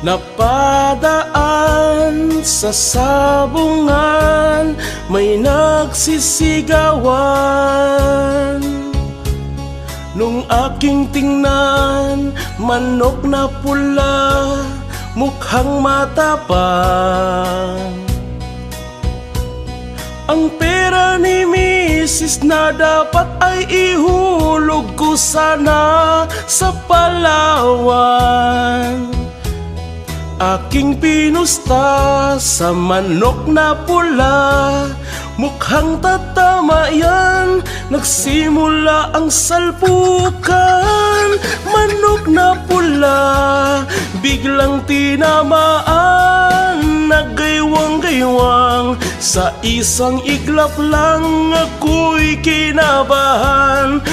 Napadaan sa sabungan, may nagsisigawan. Nung aking tingnan, manok na pula, mukhang matapang. Ang pera ni Mrs. na dapat ay ihulog ko sana sa Palawan. Aking pinusta sa manok na pula, mukhang tatama yan, nagsimula ang salpukan. Manok na pula, biglang tinamaan, nagaywang-gaywang. Sa isang iglap lang ako'y kinabahan.